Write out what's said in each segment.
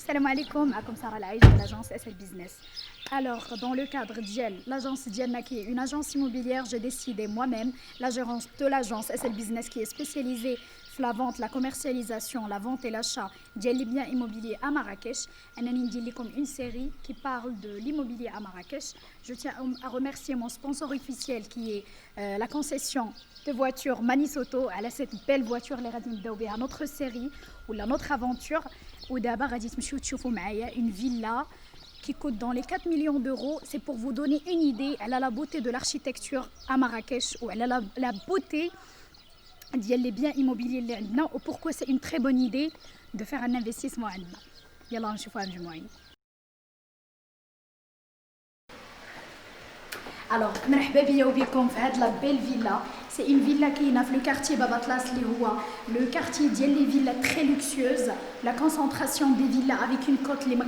Salam alaikum, comme Sarah Laïch de l'agence SL Business. Alors, dans le cadre d'IEL, l'agence Dielna qui est une agence immobilière, j'ai décidé moi-même, la gérance de l'agence SL Business qui est spécialisée dans la vente, la commercialisation, la vente et l'achat des biens immobiliers à Marrakech. On comme une série qui parle de l'immobilier à Marrakech. Je tiens à remercier mon sponsor officiel qui est la concession de voitures Manisoto. Elle a cette belle voiture, les radines à notre série ou la notre aventure. ودابا غادي تمشيو تشوفوا معايا une villa qui coûte dans les 4 millions d'euros. C'est pour vous donner une idée. Elle a la beauté de l'architecture à Marrakech ou elle a la beauté des biens immobiliers اللي عندنا. Pourquoi c'est une très bonne idée de faire un investissement عندنا. يلا نشوفوا المجموعين. Alors, مرحبا بيا وبكم في هاد لا بيل فيلا. C'est une villa qui est dans le quartier Babatlas, le quartier ديال les villas très luxueuses. La concentration des villas avec une cote اللي ما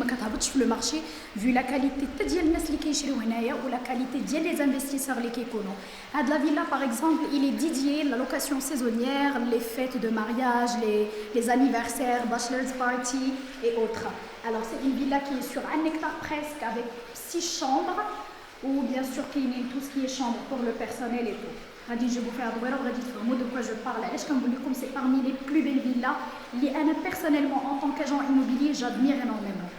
كتهبطش في le marché vu la qualité ديال الناس اللي كيشريو هنايا و la qualité ديال les investisseurs اللي كيكونوا. هاد la villa par exemple, il est dédié à la location saisonnière, les fêtes de mariage, les anniversaires, bachelor's party et autres. Alors c'est une villa qui est sur 1 hectare presque avec 6 chambres. Ou bien sûr qu'il y a tout ce qui est chambre pour le personnel et tout. Je vais vous faire de quoi je parle. C'est parmi les plus belles villas. Personnellement, en tant qu'agent immobilier, j'admire énormément.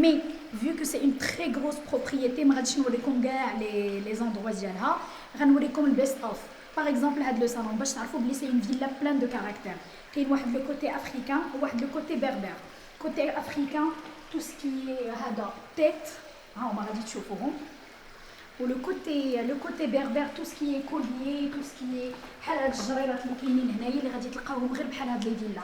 Mais vu que c'est une très grosse propriété, je vais vous montrer les endroits ديالها. غنوريكم le best of. Par exemple, هذا le salon باش تعرفوا بلي c'est une villa pleine de caractère. كاين واحد le côté africain وواحد le côté berbère. Côté africain, tout ce qui est هذا tête, ها هما غادي تشوفوهم. Ou le côté berbère, tout ce qui est collier, tout ce qui est بحال هاد الجريرات اللي كاينين هنايا اللي غادي تلقاوهم غير بحال هاد لي فيلا.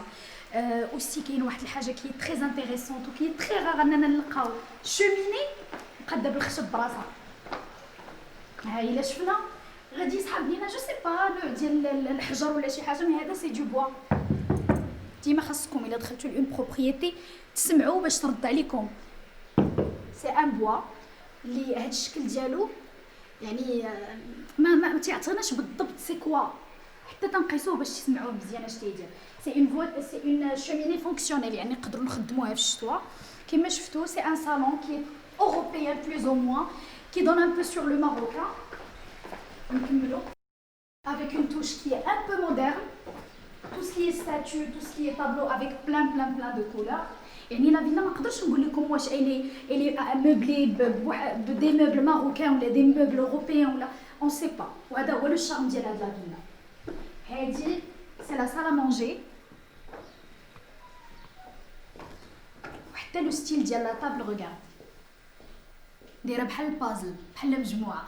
aussi كاين واحد الحاجه qui est très intéressante و qui est très rare اننا نلقاو شوميني مقاده بالخشب براسها. ها الا شفنا غادي يسحب لينا جو سي با نوع ديال الحجر ولا شي حاجه، مي هذا سي دو بوا. ديما خاصكم الا دخلتوا لون بروبريتي تسمعوا باش ترد عليكم. سي ان بوا اللي هذا الشكل ديالو يعني ما تيعطيناش بالضبط سي كوا حتى تنقيسوه باش تسمعوه مزيان اش تيدير. سي اون شوميني فونكسيونيل يعني نقدروا نخدموها في الشتوى. كما شفتوا سي ان صالون كي اوروبيان بلوز او موان كي دون ان بو سور لو ماروكان. نكملوا avec une touche qui est un peu moderne, tout ce qui est statue, tout ce qui est tableau avec plein de couleurs. يعني لا فيلا ما نقدرش نقول لكم واش elle est meublée ب des meubles marocains ولا des meubles européens ولا on sait pas. وهذا هو لو شارم ديال هاد لا فيلا. هادي سي لا salle à manger. وحتى لو ستيل ديال لا طابل ريغارد دايره بحال البازل بحال مجموعه.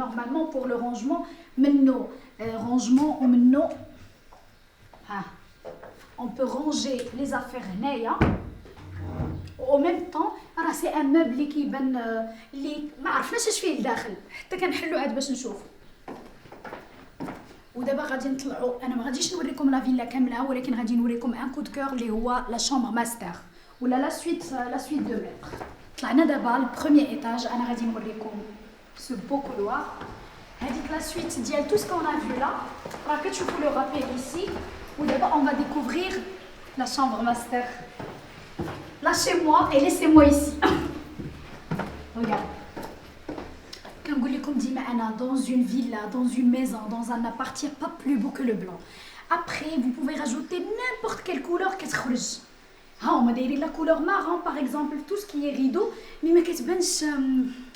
Normalement pour le rangement, maintenant, rangement ou maintenant, on peut ranger les affaires هنايا. En même temps راه سي ان مeuble اللي كيبان اللي ما عرفناش اش فيه لداخل حتى كنحلو عاد باش نشوف. ودابا غادي نطلعوا، انا ما غاديش نوريكم لا فيلا كامله ولكن غادي نوريكم ان كود كور اللي هو لا شامبر ماستر ولا لا سويت دو متر. طلعنا دابا البروميير ايطاج، انا غادي نوريكم سو بو كولوار. هذيك لا سويت ديال تو سكون ا فيو لا، راه كتشوفوا لو رابيل ايسي. ودابا اون va découvrir la chambre master. Lâchez-moi et laissez-moi ici. Regarde. كنقول لكم ديما انا dans une villa, dans une maison, dans un appart, il n'y a pas plus beau que le blanc. Après, vous pouvez rajouter n'importe quelle couleur كتخرج. ها هما دايرين la couleur marron par exemple, tout ce qui est rideau, mais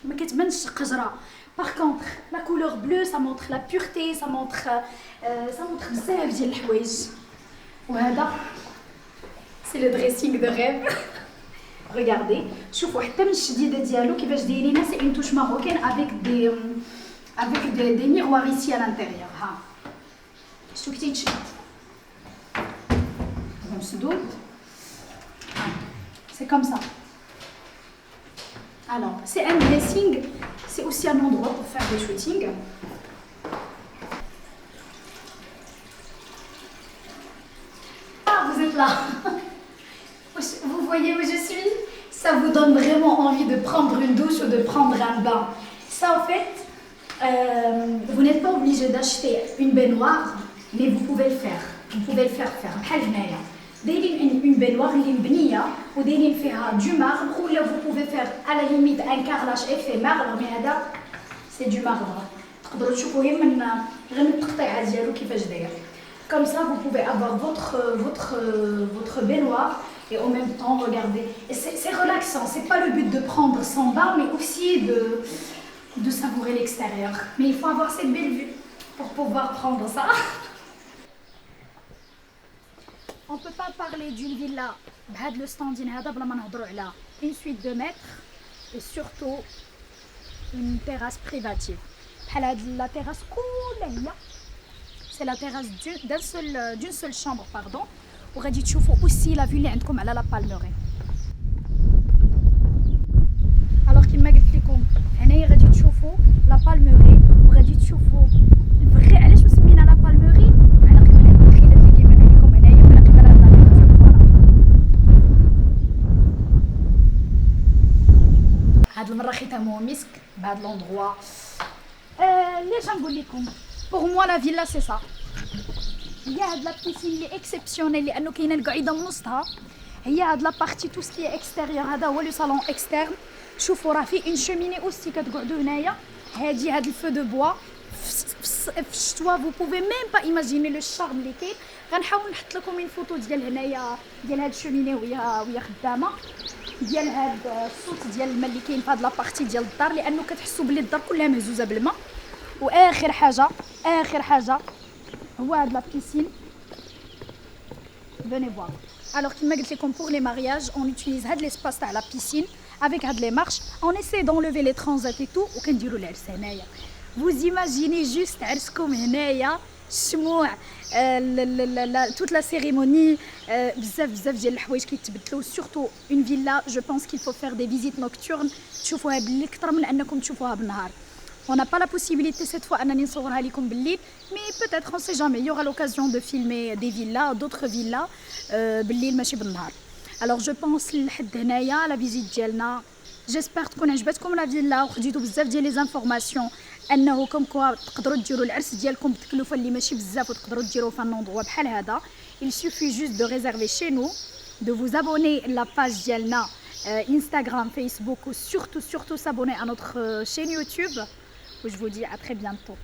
ما كتبانش قجره. Par contre, la couleur bleue, ça montre la pureté, ça montre بزاف ديال الحوايج. وهذا c'est le dressing de rêve. Regardez, شوفوا حتى من الشديده ديالو كيفاش دايرينها. C'est une touche marocaine avec des miroirs ici à l'intérieur. ها شتو كتيتشد مسدود. C'est comme ça. Alors, c'est un dressing, c'est aussi un endroit pour faire des shootings. Ah, vous êtes là. Vous voyez où je suis? Ça vous donne vraiment envie de prendre une douche ou de prendre un bain. Ça, en fait, vous n'êtes pas obligé d'acheter une baignoire, mais vous pouvez le faire. Vous pouvez le faire بحال هنايا. دايرين une baignoire اللي مبنيه ودايرين فيها du marbre, ou là vous pouvez faire à la limite un carrelage effet marbre, mais هذا c'est du marbre. تقدروا تشوفوا غير من التقطيعه ديالو كيفاش داير. Comme ça vous pouvez avoir votre baignoire et en même temps regardez. Et c'est relaxant, c'est pas le but de prendre son bain mais aussi de savourer l'extérieur. Mais il faut avoir cette belle vue pour pouvoir prendre ça. On ne peut pas parler d'une villa بهذا لو ستاندين هذا بلا ما نهضروا على une suite de maîtres et surtout une terrasse privative. بحال هاد لا terrasse كلها هي c'est la terrasse d'une seule chambre pardon. وغادي تشوفوا aussi la vue اللي عندكم على لا بالموري. alors كما قلت لكم هنايا غادي تشوفوا لا بالموري وغادي تشوفوا الفغي. علاش مسمينا لا بالموري؟ على قبل هاد الدخيلات اللي كيبانوا لكم هنايا وعلى قبل هاد لا هاد المره ختامو مسك بهاد لوندغوا. ليش غنقول لكم pour moi la villa c'est ça. هي هاد لا بيسين اللي اكسبسيونيل لانه كاينه القعيده من وسطها. هي هاد لا بارتي تو سكي اكستيريور هذا هو لو صالون اكسترن. شوفوا راه فيه اون شوميني اوسي كتقعدوا هنايا. هاد الفو دو بوا في الشتوى vous pouvez même pas imaginer le charme اللي كاين. غنحاول نحط لكم اون فوتو ديال هنايا ديال هاد الشوميني وهي خدامه ديال هاد الصوت ديال الماء اللي كاين في هاد لا بارتي ديال الدار لانه كتحسوا بلي الدار كلها مهزوزه بالماء. واخر حاجه هو هاد لا بيسين. venez voir. alors كما قلت لكم pour les mariages on utilise هاد l'espace تاع لا بيسين avec هاد les marches. on essaie d'enlever les transats et tout وكنديروا العرس هنايا. vous imaginez juste عرسكم هنايا الشموع toute la cérémonie بزاف ديال الحوايج كيتبدلوا. surtout une villa je pense qu'il faut faire des visites nocturnes تشوفوها بالليل اكثر من انكم تشوفوها بالنهار. On n'a pas la possibilité cette fois أنني نصورها لكم بالليل mais peut-être on sait jamais il y aura l'occasion de filmer des villas d'autres villas بالليل ماشي بالنهار. alors je pense لحد هنايا لا فيزيت ديالنا. جيسبر تكون عجبتكم لا فيلا وخديتوا بزاف ديال لي زانفورماسيون انه كوم كوا تقدروا ديروا العرس ديالكم بتكلفه اللي ماشي بزاف وتقدروا ديروه في ان اندروا بحال هذا. il suffit juste de réserver chez nous, de vous abonner la page ديالنا Instagram, Facebook ou surtout s'abonner à notre chaîne YouTube. Je vous dis à très bientôt.